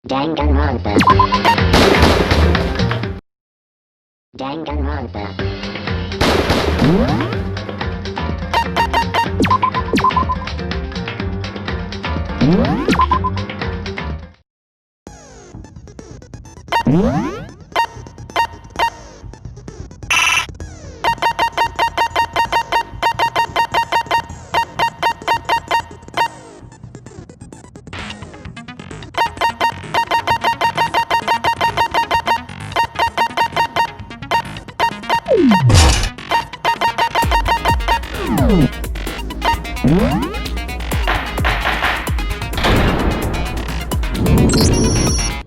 Danganronpa. Danganronpa.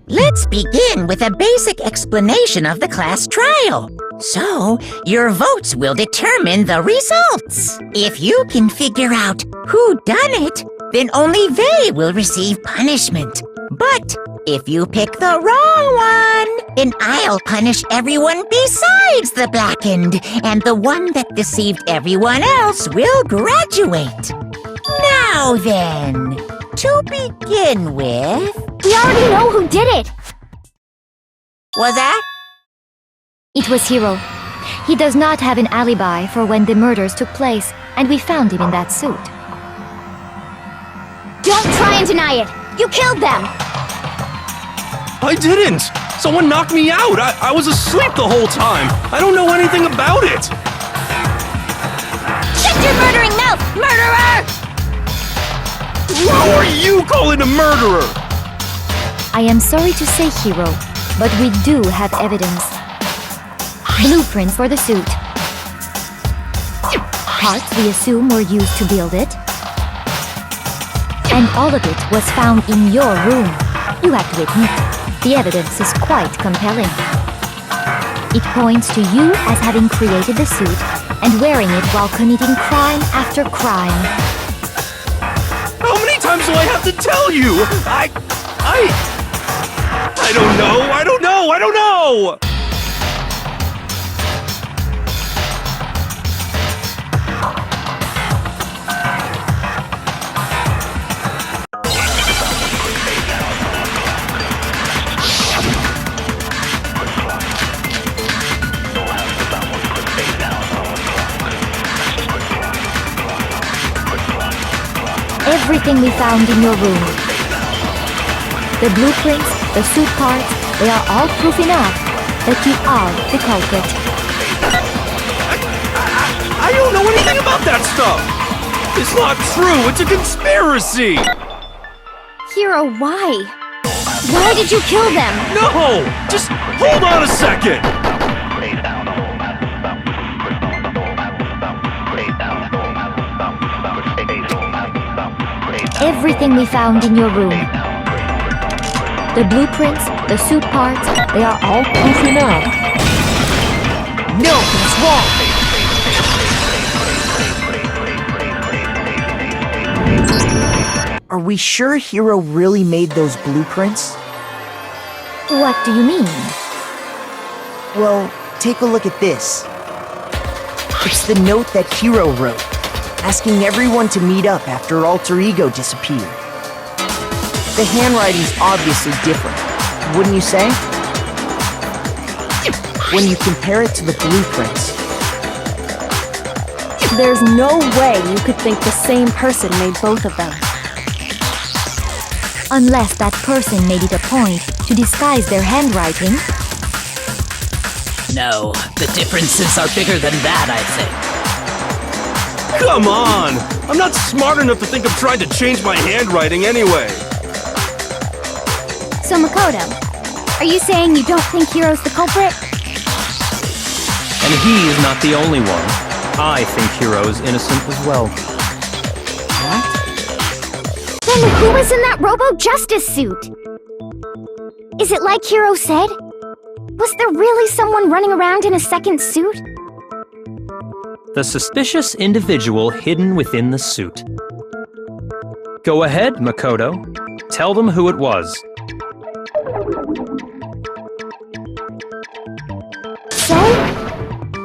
Let's begin with a basic explanation of the class trial. So, your votes will determine the results. If you can figure out who done it, then only they will receive punishment. But if you pick the wrong one, then I'll punish everyone besides the blackened, and the one that deceived everyone else will graduate. Now then, to begin with... We already know who did it! Was that? It was Hiro. He does not have an alibi for when the murders took place, and we found him in that suit. Don't try and deny it! You killed them! I didn't! Someone knocked me out! I was asleep the whole time! I don't know anything about it! Shut your murdering mouth, murderer! Who are you calling a murderer? I am sorry to say, Hiro, but we do have evidence. Blueprints for the suit. Parts we assume were used to build it. And all of it was found in your room. You have to admit, the evidence is quite compelling. It points to you as having created the suit and wearing it while committing crime after crime. How many times do I have to tell you? I don't know! Everything we found in your room. The blueprints, the suit parts, they are all proof enough that you are the culprit. I don't know anything about that stuff! It's not true! It's a conspiracy! Hiro, why? Why did you kill them? No! Just hold on a second! Everything we found in your room. The blueprints, the suit parts, they are all proof enough. No, he's wrong! Are we sure Hiro really made those blueprints? What do you mean? Well, take a look at this. It's the note that Hiro wrote, asking everyone to meet up after Alter Ego disappeared. The handwriting's obviously different, wouldn't you say? When you compare it to the blueprints. There's no way you could think the same person made both of them. Unless that person made it a point to disguise their handwriting. No, the differences are bigger than that, I think. Come on! I'm not smart enough to think of trying to change my handwriting anyway. So Makoto, are you saying you don't think Hiro's the culprit? And he is not the only one. I think Hiro's innocent as well. Then who was in that Robo-Justice suit? Is it like Hiro said? Was there really someone running around in a second suit? The suspicious individual hidden within the suit. Go ahead, Makoto. Tell them who it was. So?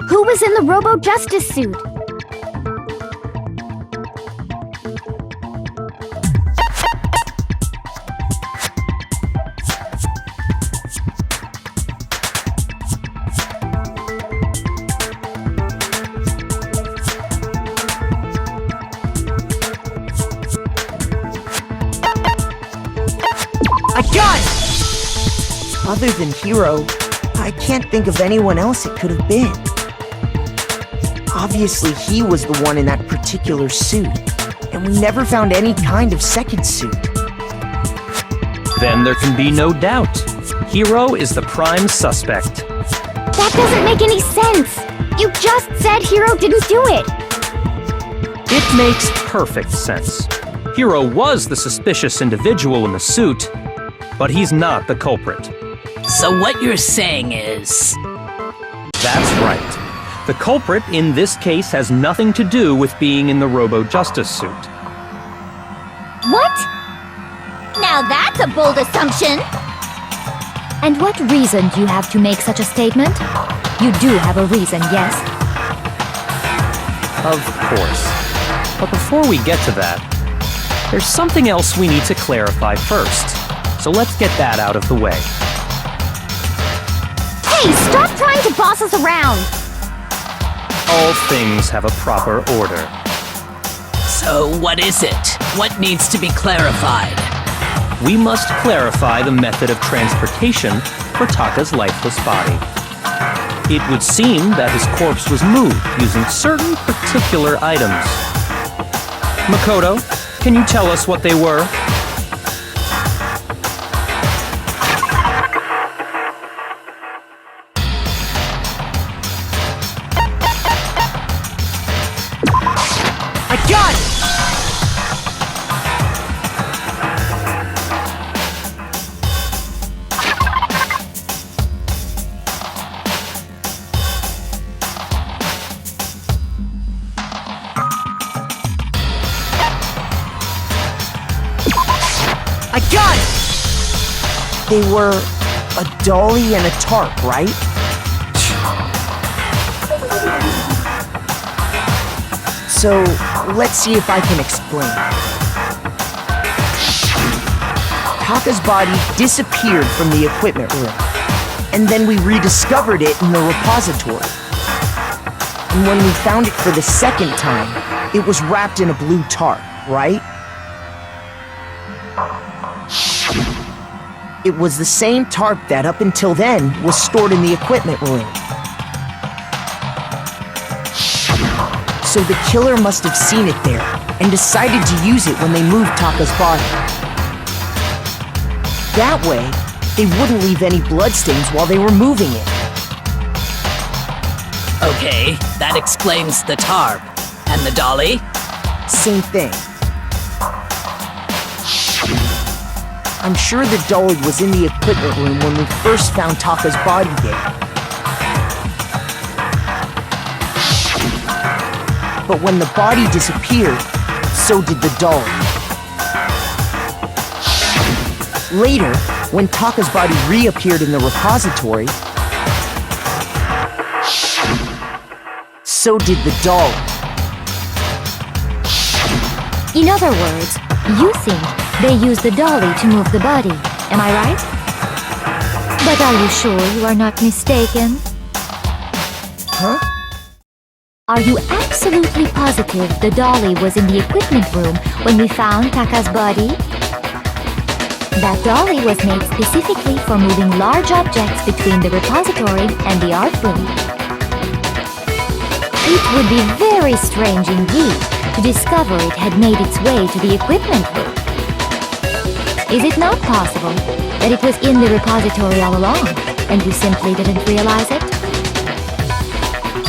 Who was in the Robo-Justice suit? I got it! Other than Hiro, I can't think of anyone else it could have been. Obviously, he was the one in that particular suit, and we never found any kind of second suit. Then there can be no doubt. Hiro is the prime suspect. That doesn't make any sense! You just said Hiro didn't do it! It makes perfect sense. Hiro was the suspicious individual in the suit, but he's not the culprit. So what you're saying is... That's right. The culprit in this case has nothing to do with being in the Robo-Justice suit. What? Now that's a bold assumption. And what reason do you have to make such a statement? You do have a reason, yes? Of course. But before we get to that, there's something else we need to clarify first. So let's get that out of the way. Hey, stop trying to boss us around! All things have a proper order. So what is it? What needs to be clarified? We must clarify the method of transportation for Taka's lifeless body. It would seem that his corpse was moved using certain particular items. Makoto, can you tell us what they were? I got it! I got it! They were a dolly and a tarp, right? So, let's see if I can explain. Taka's body disappeared from the equipment room, and then we rediscovered it in the repository. And when we found it for the second time, it was wrapped in a blue tarp, right? It was the same tarp that, up until then, was stored in the equipment room. So the killer must have seen it there, and decided to use it when they moved Taka's body. That way, they wouldn't leave any bloodstains while they were moving it. Okay, that explains the tarp. And the dolly? Same thing. I'm sure the dolly was in the equipment room when we first found Taka's body there. But when the body disappeared, so did the dolly. Later, when Taka's body reappeared in the repository, so did the dolly. In other words, you think they used the dolly to move the body, am I right? But are you sure you are not mistaken? Huh? Are you absolutely positive the dolly was in the equipment room when we found Taka's body? That dolly was made specifically for moving large objects between the repository and the art room. It would be very strange indeed to discover it had made its way to the equipment room. Is it not possible that it was in the repository all along, and you simply didn't realize it?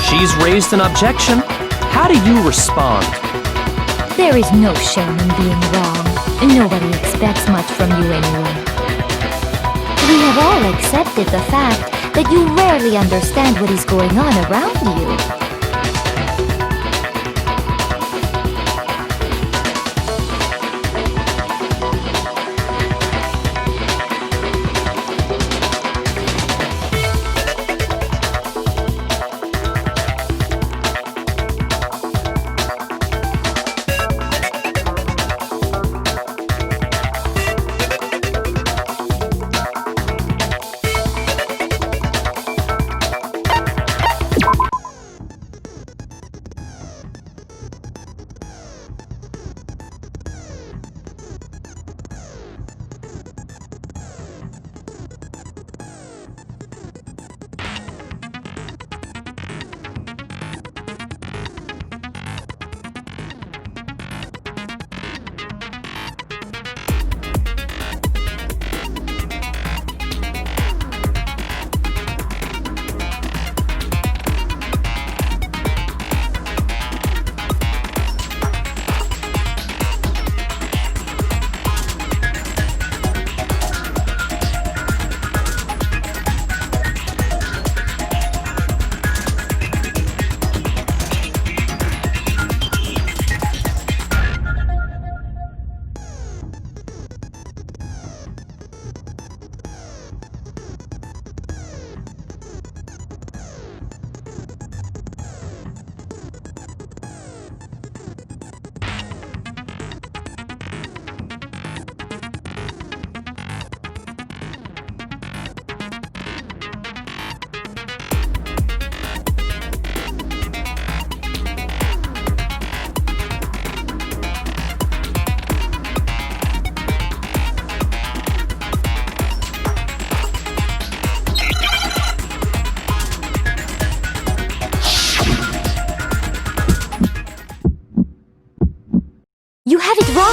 She's raised an objection. How do you respond? There is no shame in being wrong. Nobody expects much from you anyway. We have all accepted the fact that you rarely understand what is going on around you.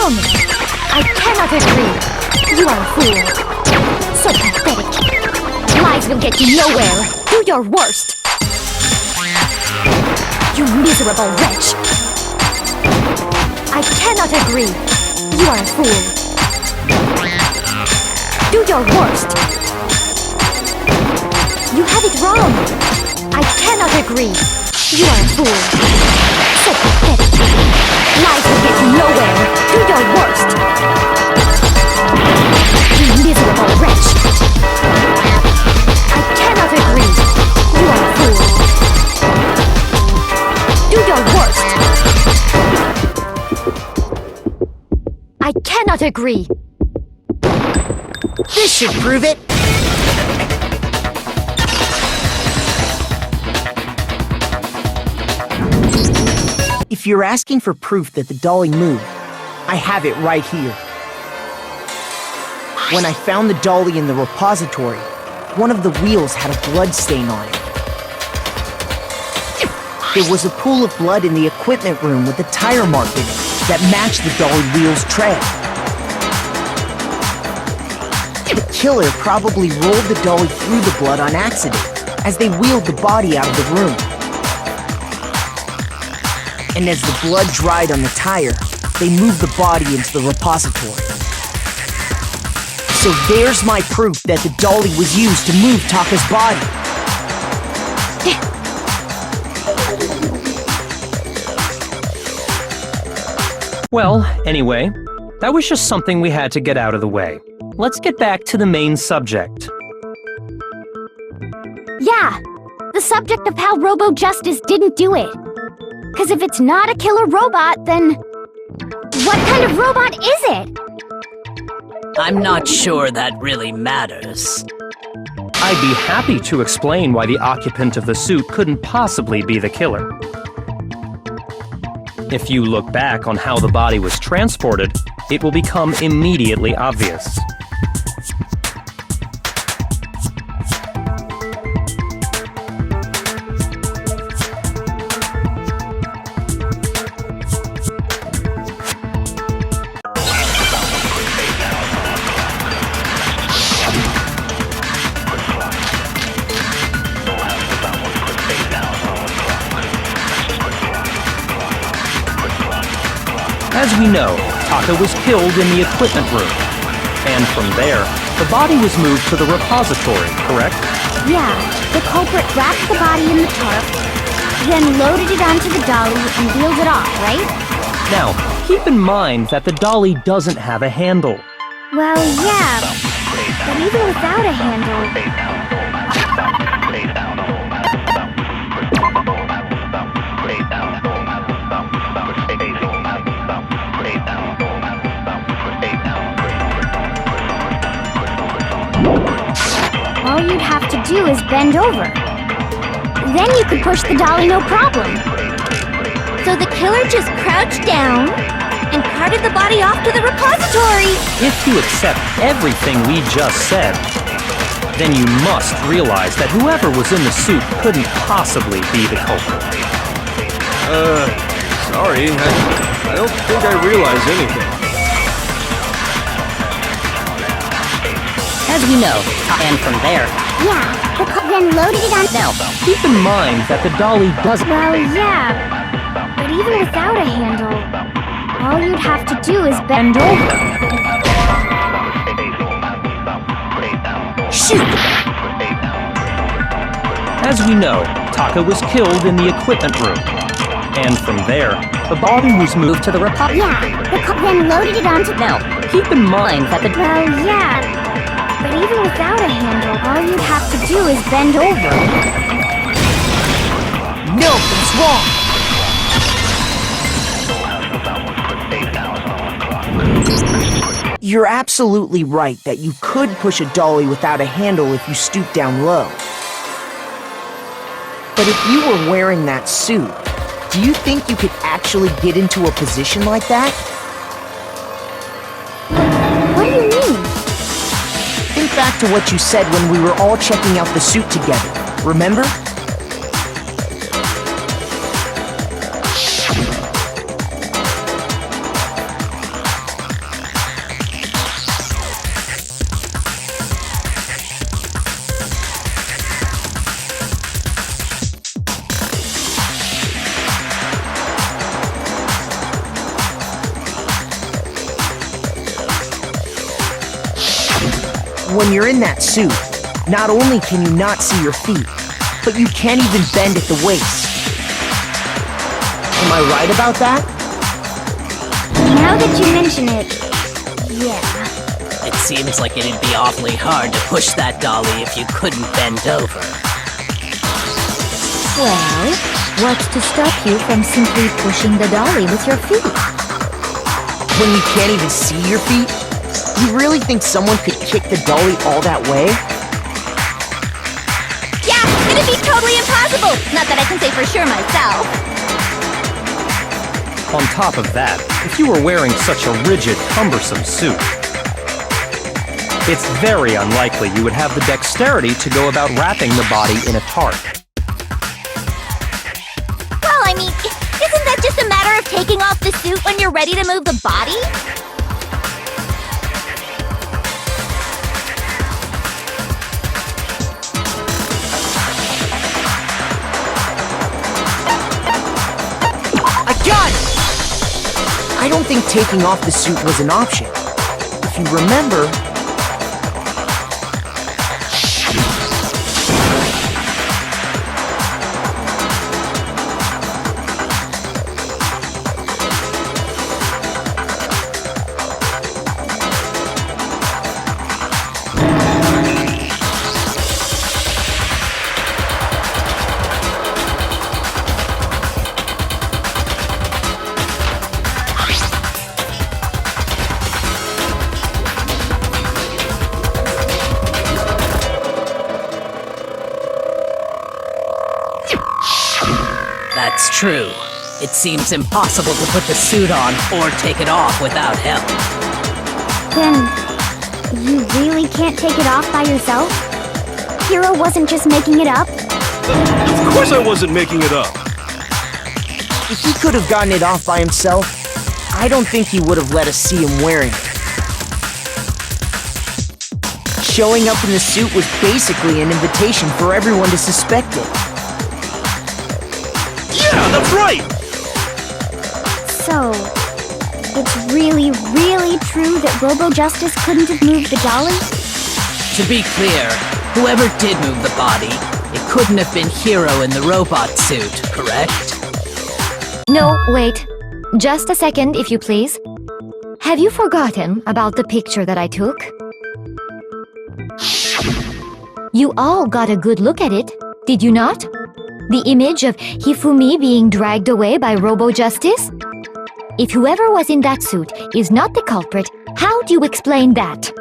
wrong! I cannot agree! You are a fool! So pathetic! Lies will get you nowhere! Do your worst! You miserable wretch! I cannot agree! You are a fool! Do your worst! You have it wrong! I cannot agree! You are a fool! So pathetic! Lies will get you nowhere! Do your worst! You miserable wretch! I cannot agree! You are a fool! Do your worst! I cannot agree! This should prove it. If you're asking for proof that the dolly moved, I have it right here. When I found the dolly in the repository, one of the wheels had a blood stain on it. There was a pool of blood in the equipment room with a tire mark in it that matched the dolly wheel's tread. The killer probably rolled the dolly through the blood on accident as they wheeled the body out of the room. And as the blood dried on the tire, they moved the body into the repository. So there's my proof that the dolly was used to move Taka's body. Well, anyway, that was just something we had to get out of the way. Let's get back to the main subject. Yeah, the subject of how Robo Justice didn't do it. Because if it's not a killer robot, then what kind of robot is it? I'm not sure that really matters. I'd be happy to explain why the occupant of the suit couldn't possibly be the killer. If you look back on how the body was transported, it will become immediately obvious. As we know, Taka was killed in the equipment room. And from there, the body was moved to the repository, correct? Yeah, the culprit wrapped the body in the tarp, then loaded it onto the dolly and wheeled it off, right? Now, keep in mind that the dolly doesn't have a handle. Well, yeah, but even without a handle... All you'd have to do is bend over. Then you could push the dolly no problem. So the killer just crouched down and carted the body off to the repository. If you accept everything we just said, then you must realize that whoever was in the suit couldn't possibly be the culprit. Sorry. I don't think I realized anything. As we know, and from there, Yeah, then loaded it on... now, Keep in mind that the dolly doesn't... Well, yeah, but even without a handle, all you'd have to do is bend over. Shoot! As we know, Taka was killed in the equipment room. And from there, the body was moved to the repository. Yeah, then loaded it onto... Now, keep in mind that the... Well, yeah, but even without a handle, all you'd have to do is bend over. Nothing's wrong! You're absolutely right that you could push a dolly without a handle if you stoop down low. But if you were wearing that suit, do you think you could actually get into a position like that? What do you mean? Think back to what you said when we were all checking out the suit together, remember? When you're in that suit, not only can you not see your feet, but you can't even bend at the waist. Am I right about that? Now that you mention it, yeah. It seems like it'd be awfully hard to push that dolly if you couldn't bend over. Well, what's to stop you from simply pushing the dolly with your feet? When you can't even see your feet? You really think someone could kick the dolly all that way? Yeah, it'd be totally impossible! Not that I can say for sure myself. On top of that, if you were wearing such a rigid, cumbersome suit, it's very unlikely you would have the dexterity to go about wrapping the body in a tarp. Well, I mean, isn't that just a matter of taking off the suit when you're ready to move the body? I got it! I don't think taking off the suit was an option. If you remember... That's true. It seems impossible to put the suit on or take it off without help. Then, you really can't take it off by yourself? Hiro wasn't just making it up? Of course I wasn't making it up. If he could have gotten it off by himself, I don't think he would have let us see him wearing it. Showing up in the suit was basically an invitation for everyone to suspect it. Yeah, that's right! So, it's really, really true that Robo-Justice couldn't have moved the dolly? To be clear, whoever did move the body, it couldn't have been Hiro in the robot suit, correct? No, wait. Just a second, if you please. Have you forgotten about the picture that I took? You all got a good look at it, did you not? The image of Hifumi being dragged away by Robo-Justice? If whoever was in that suit is not the culprit, how do you explain that?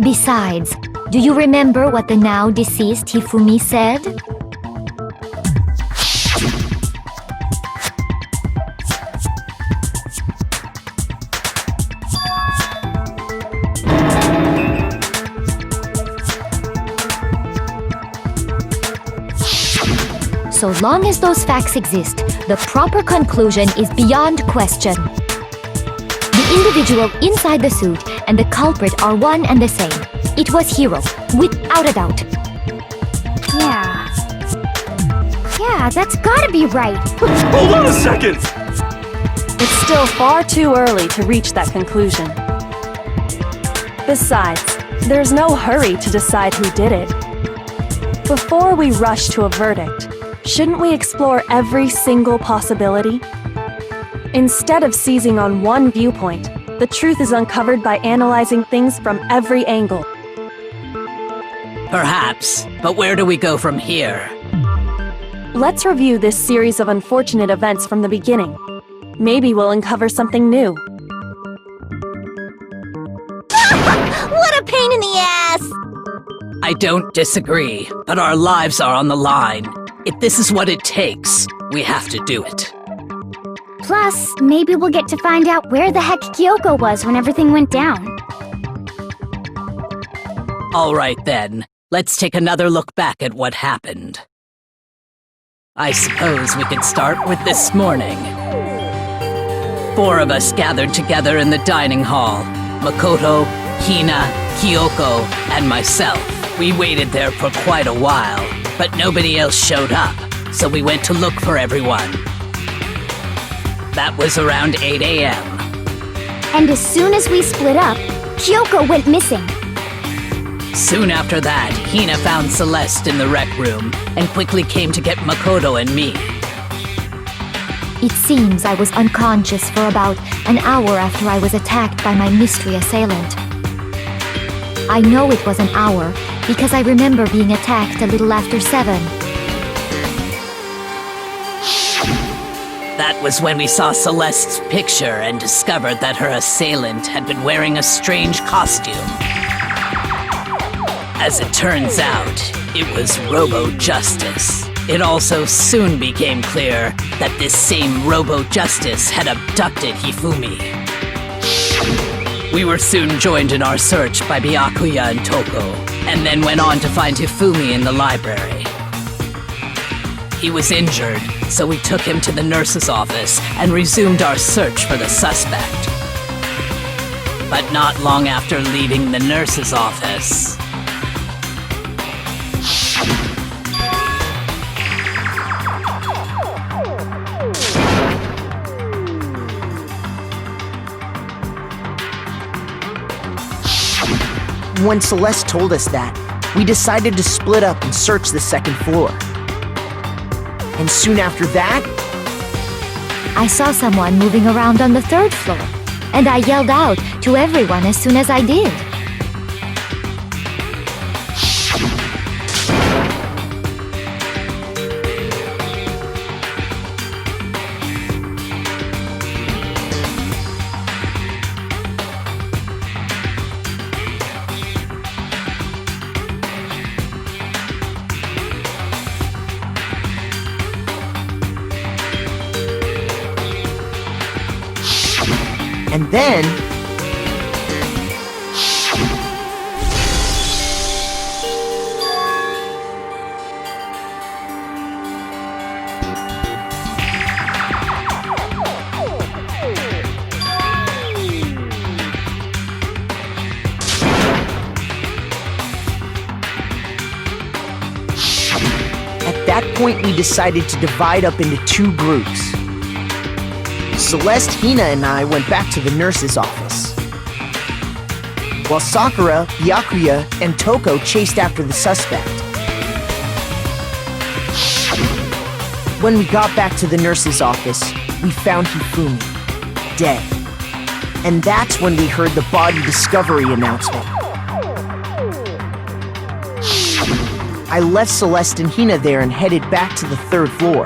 Besides, do you remember what the now deceased Hifumi said? So long as those facts exist, the proper conclusion is beyond question. The individual inside the suit and the culprit are one and the same. It was Hiro, without a doubt. Yeah. Yeah, that's gotta be right. Hold on a second! It's still far too early to reach that conclusion. Besides, there's no hurry to decide who did it. Before we rush to a verdict, shouldn't we explore every single possibility? Instead of seizing on one viewpoint, the truth is uncovered by analyzing things from every angle. Perhaps, but where do we go from here? Let's review this series of unfortunate events from the beginning. Maybe we'll uncover something new. What a pain in the ass! I don't disagree, but our lives are on the line. If this is what it takes, we have to do it. Plus, maybe we'll get to find out where the heck Kyoko was when everything went down. All right then, let's take another look back at what happened. I suppose we could start with this morning. 4 of us gathered together in the dining hall. Makoto, Hina, Kyoko, and myself. We waited there for quite a while, but nobody else showed up, so we went to look for everyone. That was around 8 a.m. And as soon as we split up, Kyoko went missing. Soon after that, Hina found Celeste in the rec room and quickly came to get Makoto and me. It seems I was unconscious for about an hour after I was attacked by my mystery assailant. I know it was an hour because I remember being attacked a little after 7. That was when we saw Celeste's picture and discovered that her assailant had been wearing a strange costume. As it turns out, it was Robo-Justice. It also soon became clear that this same Robo-Justice had abducted Hifumi. We were soon joined in our search by Byakuya and Toko, and then went on to find Hifumi in the library. He was injured, so we took him to the nurse's office and resumed our search for the suspect. But not long after leaving the nurse's office, When Celeste told us that, we decided to split up and search the second floor. And soon after that, I saw someone moving around on the 3rd floor, and I yelled out to everyone as soon as I did. and then... At that point, we decided to divide up into 2 groups. Celeste, Hina, and I went back to the nurse's office, while Sakura, Byakuya, and Toko chased after the suspect. When we got back to the nurse's office, we found Hifumi, dead. And that's when we heard the body discovery announcement. I left Celeste and Hina there and headed back to the 3rd floor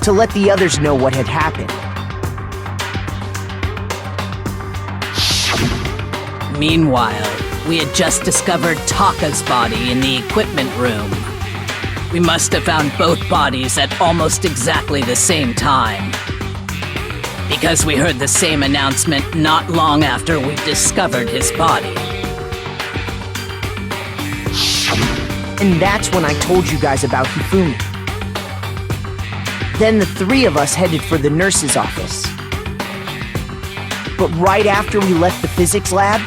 to let the others know what had happened. Meanwhile, we had just discovered Taka's body in the equipment room. We must have found both bodies at almost exactly the same time, because we heard the same announcement not long after we discovered his body. And that's when I told you guys about Hifumi. Then the 3 of us headed for the nurse's office. But right after we left the physics lab,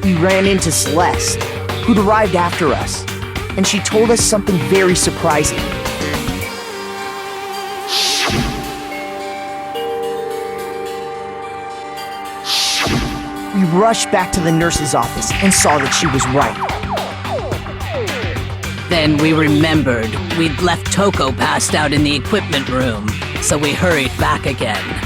we ran into Celeste, who'd arrived after us, and she told us something very surprising. We rushed back to the nurse's office and saw that she was right. Then we remembered we'd left Toko passed out in the equipment room, so we hurried back again.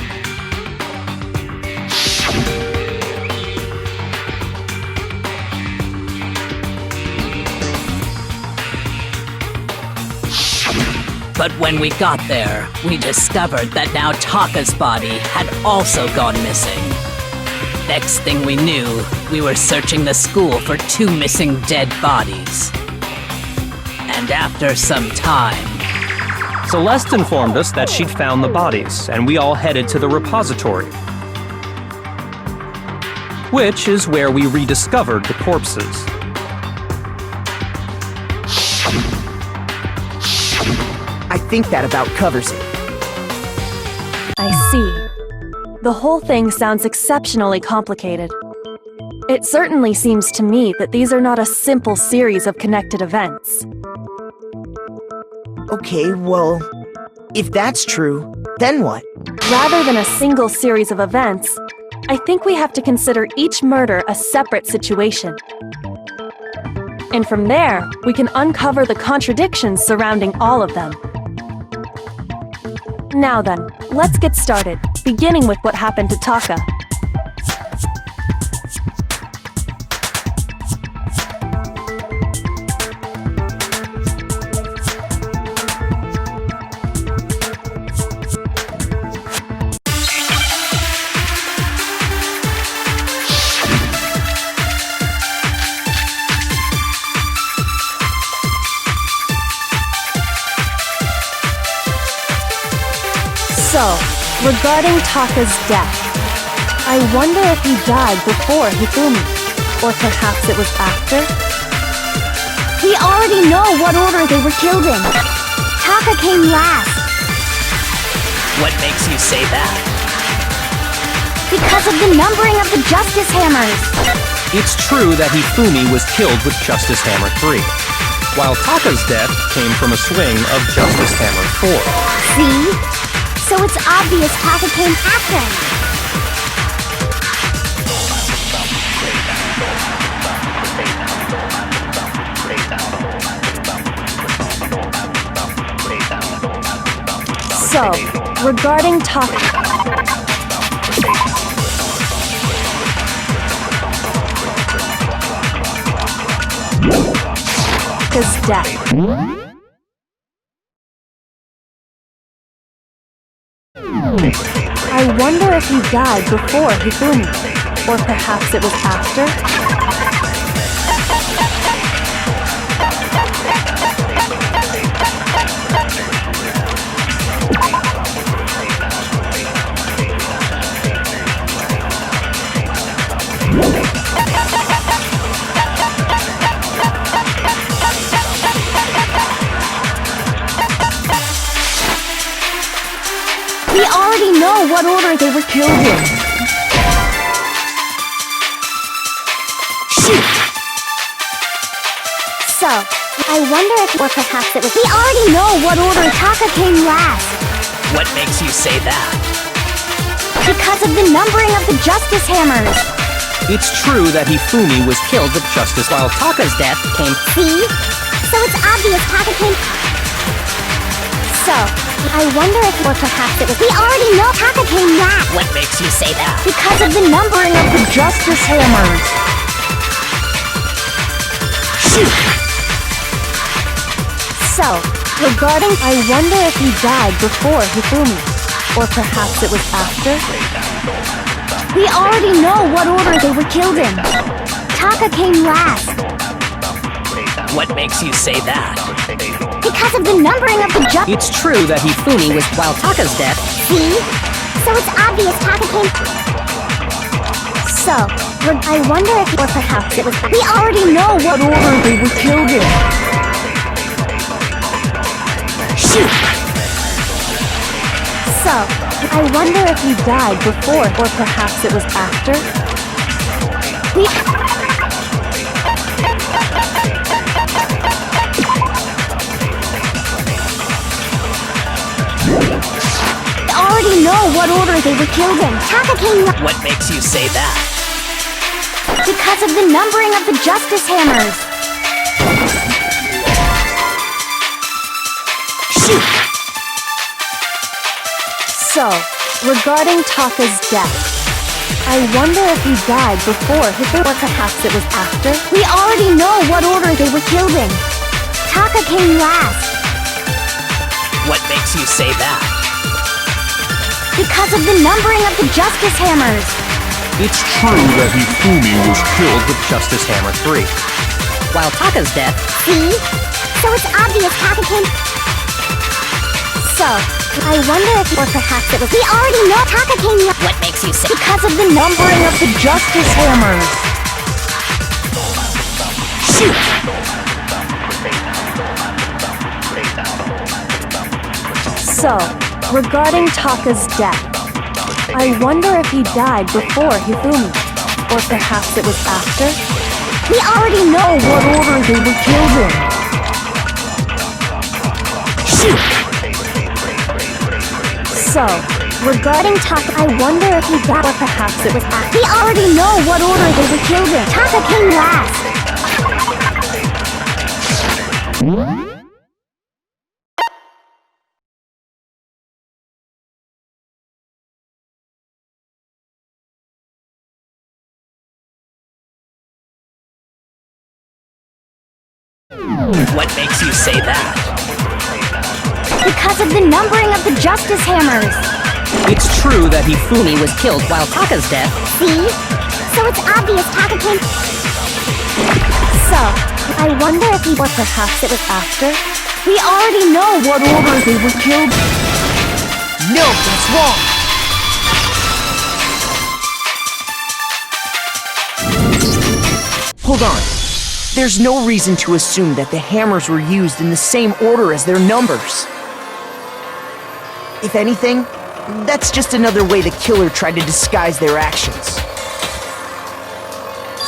But when we got there, we discovered that now Taka's body had also gone missing. Next thing we knew, we were searching the school for 2 missing dead bodies. And after some time, Celeste informed us that she'd found the bodies, and we all headed to the repository, which is where we rediscovered the corpses. I think that about covers it. I see. The whole thing sounds exceptionally complicated. It certainly seems to me that these are not a simple series of connected events. Okay, well, if that's true, then what? Rather than a single series of events, I think we have to consider each murder a separate situation. And from there, we can uncover the contradictions surrounding all of them. Now then, let's get started, beginning with what happened to Taka. So, regarding Taka's death, I wonder if he died before Hifumi, or perhaps it was after? We already know what order they were killed in. Taka came last. What makes you say that? Because of the numbering of the Justice Hammers. It's true that Hifumi was killed with Justice Hammer 3, while Taka's death came from a swing of Justice Hammer 4. See? So it's obvious Taka came after. So, regarding Taka... Taka's death. I wonder if he died before Hifumi, or perhaps it was after? We already know what order they were killed in. Shoot! So, I wonder if, or perhaps it was. We already know what order Taka came last. What makes you say that? Because of the numbering of the Justice Hammers. It's true that Hifumi was killed with Justice, while Taka's death came... See? So it's obvious Taka came... So, I wonder if, or perhaps it was. We already know Taka came last. What makes you say that? Because of the numbering of the Justice Hammers. Shoot! So, regarding... I wonder if he died before Hifumi, or perhaps it was after? We already know what order they were killed in. Taka came last. What makes you say that? Because of the numbering of the It's true that Hifumi was while Taka's death. See? So it's obvious Taka came... So, I wonder if, or perhaps it was... We already know what order they were killed in. Shoot! So, I wonder if he died before, or perhaps it was after? We... already know what order they were killed in. Taka came... What makes you say that? Because of the numbering of the Justice Hammers. Shoot! So, regarding Taka's death, I wonder if he died before Hifumi, or perhaps it was after? We already know what order they were killed in. Taka came last. What makes you say that? Because of the numbering of the Justice Hammers. It's true that Hifumi was killed with Justice Hammer 3, While Taka's death... See? So it's obvious Taka came... So, I wonder if, or perhaps it was... We already know Taka came... What makes you say... Because of the numbering of the Justice Hammers. Shoot! So, regarding Taka's death, I wonder if he died before Hifumi, or perhaps it was after? We already know what order they were killed in. So, Regarding Taka, I wonder if he got, or perhaps it was after. We already know what order they were killed in. Taka came last. What makes you say that? Because of the numbering of the Justice Hammers. It's true that Hifumi was killed while Taka's dead. See? So it's obvious Taka came... So, I wonder if he... Or perhaps it was after? We already know what order they were killed. No, that's wrong! Hold on. There's no reason to assume that the hammers were used in the same order as their numbers. If anything, that's just another way the killer tried to disguise their actions.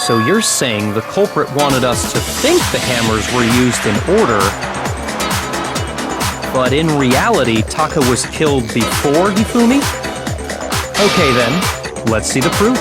So you're saying the culprit wanted us to think the hammers were used in order, but in reality, Taka was killed before Hifumi? Okay then, let's see the proof.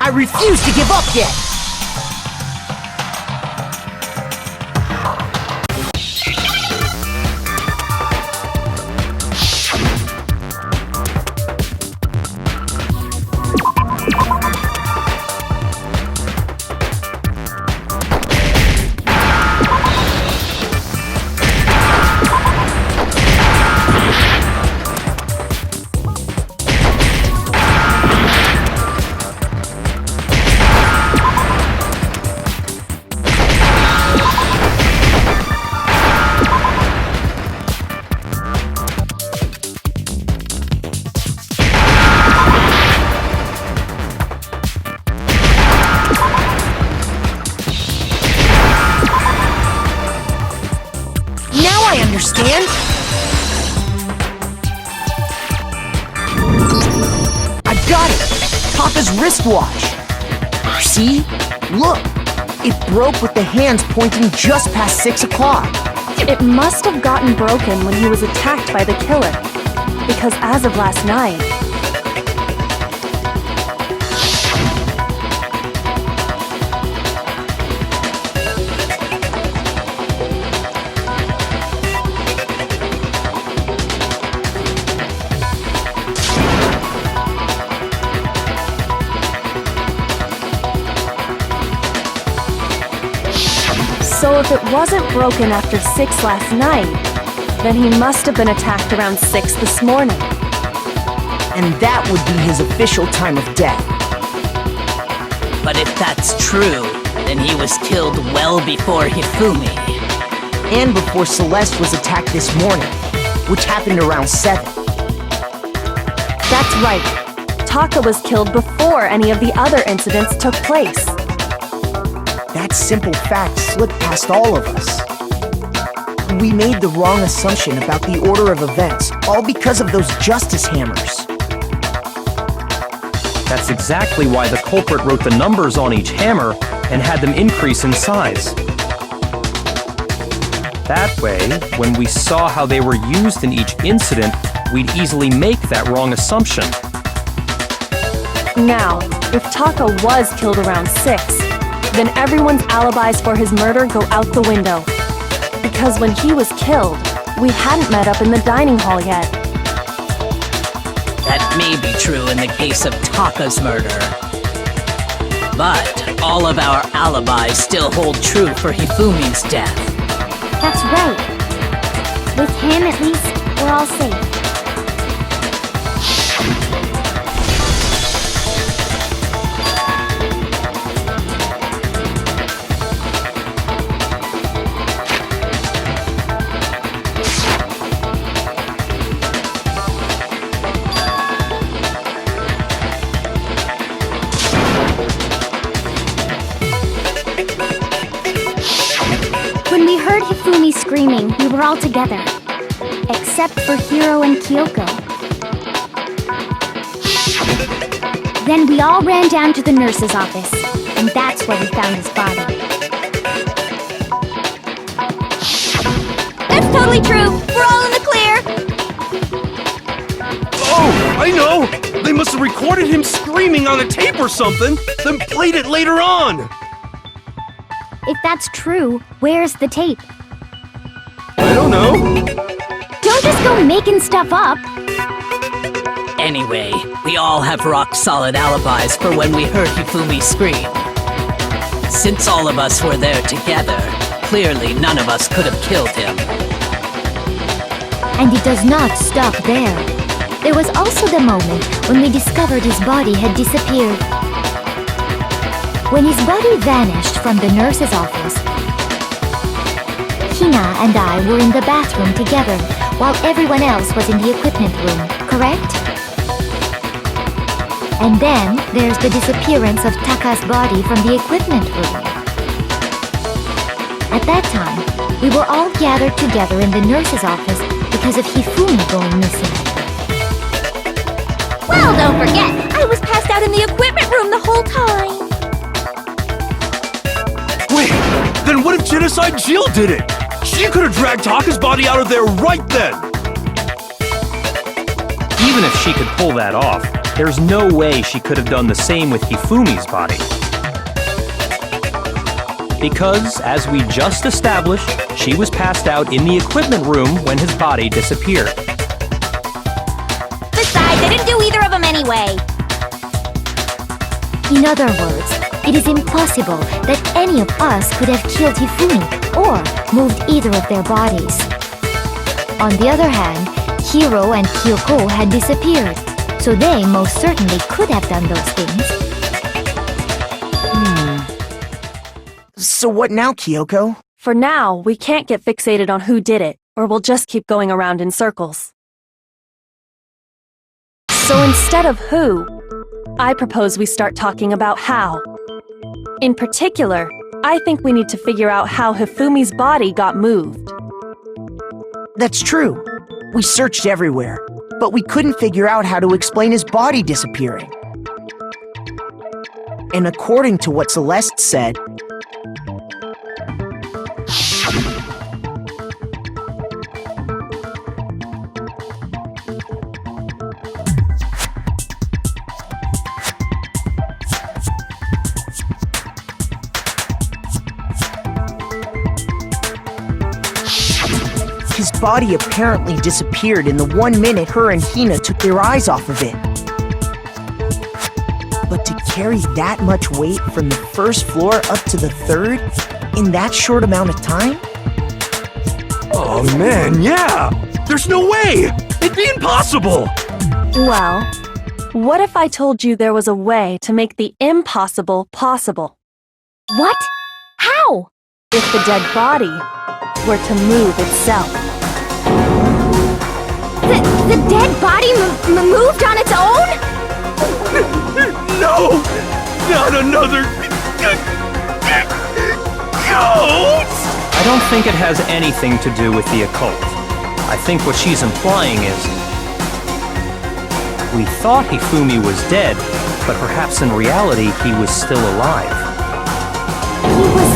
I refuse to give up yet! I understand. I got it! Taka's wristwatch. See? Look! It broke with the hands pointing just past 6 o'clock. It must have gotten broken when he was attacked by the killer. Because as of last night... So if it wasn't broken after 6 last night, then he must have been attacked around 6 this morning. And that would be his official time of death. But if that's true, then he was killed well before Hifumi. And before Celeste was attacked this morning, which happened around 7. That's right. Taka was killed before any of the other incidents took place. That simple fact slipped past all of us. We made the wrong assumption about the order of events, all because of those justice hammers. That's exactly why the culprit wrote the numbers on each hammer and had them increase in size. That way, when we saw how they were used in each incident, we'd easily make that wrong assumption. Now, if Taka was killed around 6, then everyone's alibis for his murder go out the window. Because when he was killed, we hadn't met up in the dining hall yet. may be true in the case of Taka's murder. But all of our alibis still hold true for Hifumi's death. That's right. With him, at least, we're all safe. When we heard Hifumi screaming, we were all together. Except for Hiro and Kyoko. Then we all ran down to the nurse's office, and that's where we found his body. That's totally true. We're all in the clear. Oh, I know! They must have recorded him screaming on a tape or something, then played it later on! If that's true, where's the tape? I don't know. Don't just go making stuff up. Anyway, we all have rock-solid alibis for when we heard Hifumi scream. Since all of us were there together, clearly none of us could have killed him. And it does not stop there. There was also the moment when we discovered his body had disappeared. When his body vanished from the nurse's office, Hina and I were in the bathroom together while everyone else was in the equipment room, correct? And then there's the disappearance of Taka's body from the equipment room. At that time, we were all gathered together in the nurse's office because of Hifumi going missing. Well, don't forget, I was passed out in the equipment room the whole time. Wait, then what if Genocide Jill did it? She could have dragged Taka's body out of there right then! Even if she could pull that off, there's no way she could have done the same with Hifumi's body. Because, as we just established, she was passed out in the equipment room when his body disappeared. Besides, I didn't do either of them anyway. In other words, it is impossible that any of us could have killed Hifumi or moved either of their bodies. On the other hand, Hiro and Kyoko had disappeared, so they most certainly could have done those things. So what now, Kyoko? For now, we can't get fixated on who did it, or we'll just keep going around in circles. So instead of who, I propose we start talking about how. In particular, I think we need to figure out how Hifumi's body got moved. That's true. We searched everywhere, but we couldn't figure out how to explain his body disappearing. And according to what Celeste said, his body apparently disappeared in the 1 minute her and Hina took their eyes off of it. But to carry that much weight from the first floor up to the third in that short amount of time? Oh man, yeah! There's no way! It'd be impossible! Well, what if I told you there was a way to make the impossible possible? What? How? If the dead body were to move itself. The dead body moved on its own? No! Not another... goat! I don't think it has anything to do with the occult. I think what she's implying is... we thought Hifumi was dead, but perhaps in reality he was still alive. He was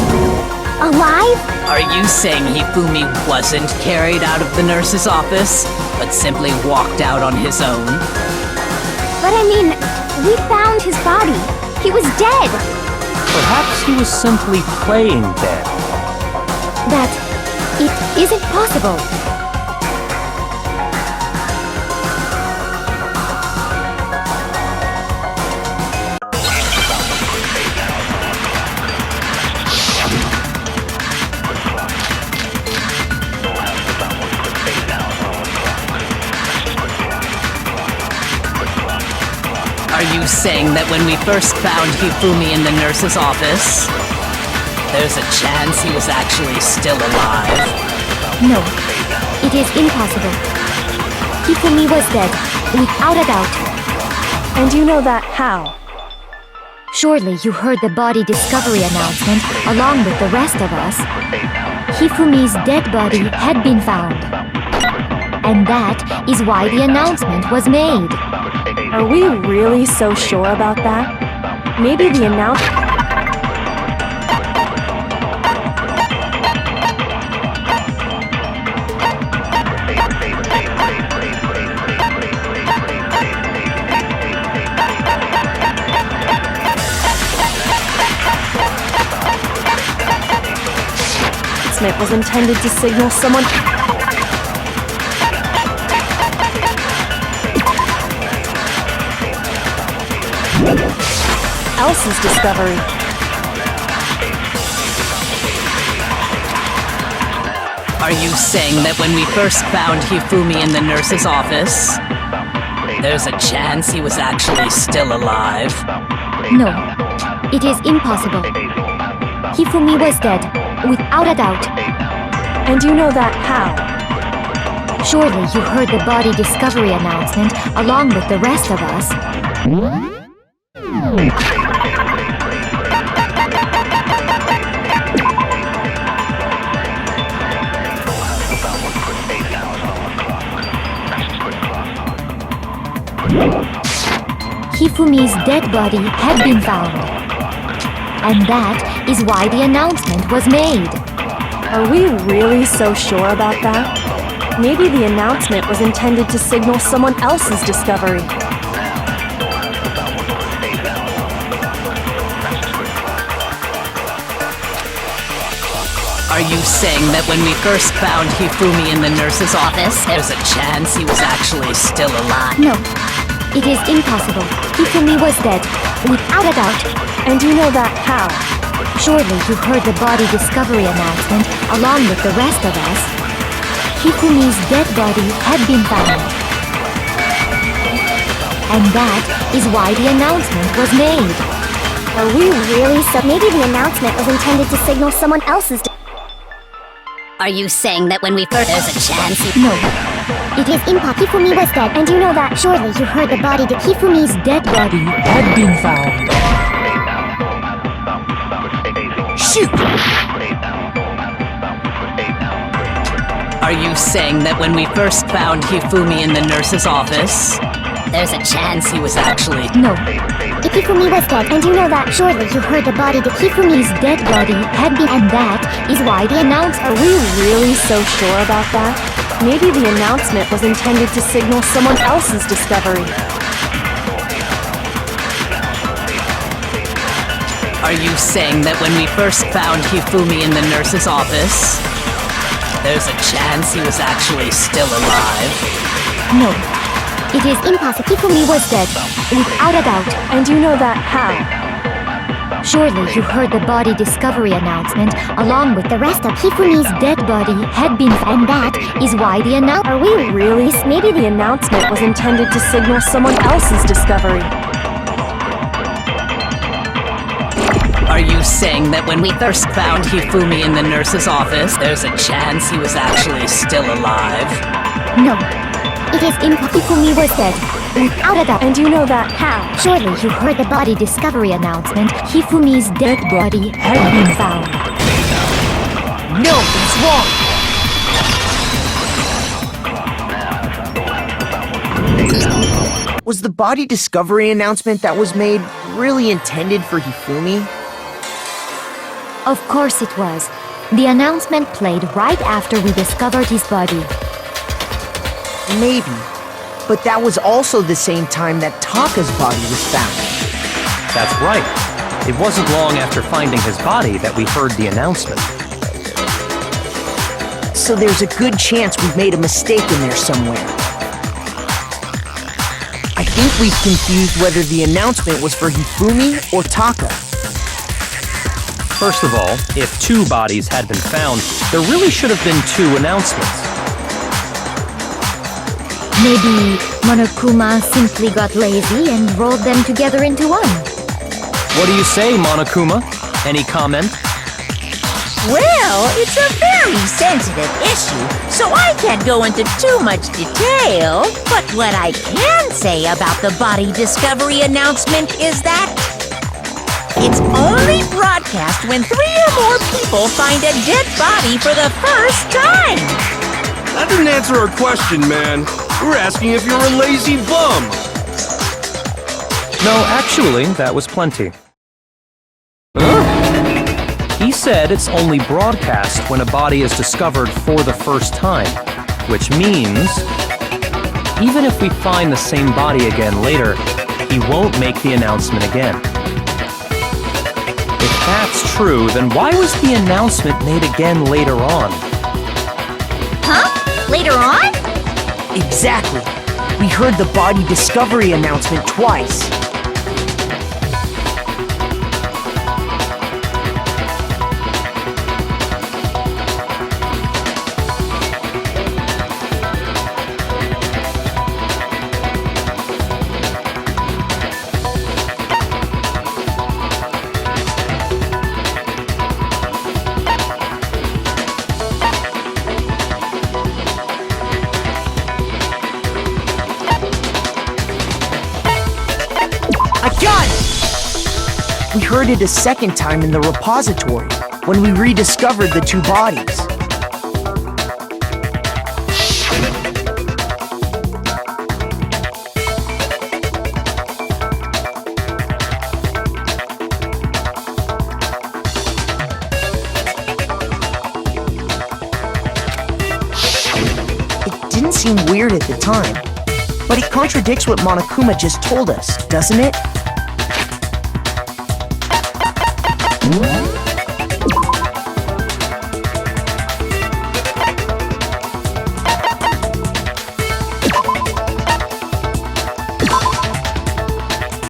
alive? Are you saying Hifumi wasn't carried out of the nurse's office, but simply walked out on his own? But I mean, we found his body. He was dead. Perhaps he was simply playing dead. That it isn't possible. you saying that when we first found Hifumi in the nurse's office, there's a chance he was actually still alive? No, it is impossible. Hifumi was dead, without a doubt. And you know that how? Surely you heard the body discovery announcement along with the rest of us. Hifumi's dead body had been found. And that is why the announcement was made. Are we really so sure about that? Maybe the announcement... was intended to signal someone else's discovery. Are you saying that when we first found Hifumi in the nurse's office, there's a chance he was actually still alive? No, it is impossible. Hifumi was dead, without a doubt. And you know that how? Surely you heard the body discovery announcement along with the rest of us. Hifumi's dead body had been found. And that is why the announcement was made. Are we really so sure about that? Maybe the announcement was intended to signal someone else's discovery. Are you saying that when we first found Hifumi in the nurse's office, there's a chance he was actually still alive? No, it is impossible. Hifumi was dead, without a doubt. And you know that how? Surely you heard the body discovery announcement along with the rest of us. Hifumi's dead body had been found. And that is why the announcement was made. Are we really so? Maybe the announcement was intended to signal someone else's. Are you saying that when we first there's a chance he... No, it is impossible. Hifumi was dead, and you know that. Surely you heard the body. Hifumi's dead body had been found. Shoot! Are you saying that when we first found Hifumi in the nurse's office, there's a chance he was actually... No. Hifumi was dead, and you know that. Surely you heard the body. Hifumi's dead body had been... And that is why the announcement... Are we really so sure about that? Maybe the announcement was intended to signal someone else's discovery. Are you saying that when we first found Hifumi in the nurse's office, there's a chance he was actually still alive? No. It is impossible. Hifumi was dead, without a doubt. And you know that how? Surely you heard the body discovery announcement along with the rest of Hifumi's dead body had been... And that is why the announcement... Are we really... Maybe the announcement was intended to signal someone else's discovery. Are you saying that when we first found Hifumi in the nurse's office, there's a chance he was actually still alive? No. It is impossible. Hifumi was dead, without a doubt. And you know that how? Surely you heard the body discovery announcement. Hifumi's dead body had been found. No, it's wrong! Was the body discovery announcement that was made really intended for Hifumi? Of course it was. The announcement played right after we discovered his body. Maybe. But that was also the same time that Taka's body was found. That's right. It wasn't long after finding his body that we heard the announcement. So there's a good chance we've made a mistake in there somewhere. I think we've confused whether the announcement was for Hifumi or Taka. First of all, if two bodies had been found, there really should have been two announcements. Maybe Monokuma simply got lazy and rolled them together into one. What do you say, Monokuma? Any comment? Well, it's a very sensitive issue, so I can't go into too much detail. But what I can say about the body discovery announcement is that it's only broadcast when 3 or more people find a dead body for the first time. That didn't answer our question, man. We're asking if you're a lazy bum. No, actually, that was plenty. Huh? He said it's only broadcast when a body is discovered for the first time, which means even if we find the same body again later, he won't make the announcement again. If that's true, then why was the announcement made again later on? Huh? Later on? Exactly. We heard the body discovery announcement twice. We heard it a second time in the repository, when we rediscovered the 2 bodies. It didn't seem weird at the time, but it contradicts what Monokuma just told us, doesn't it?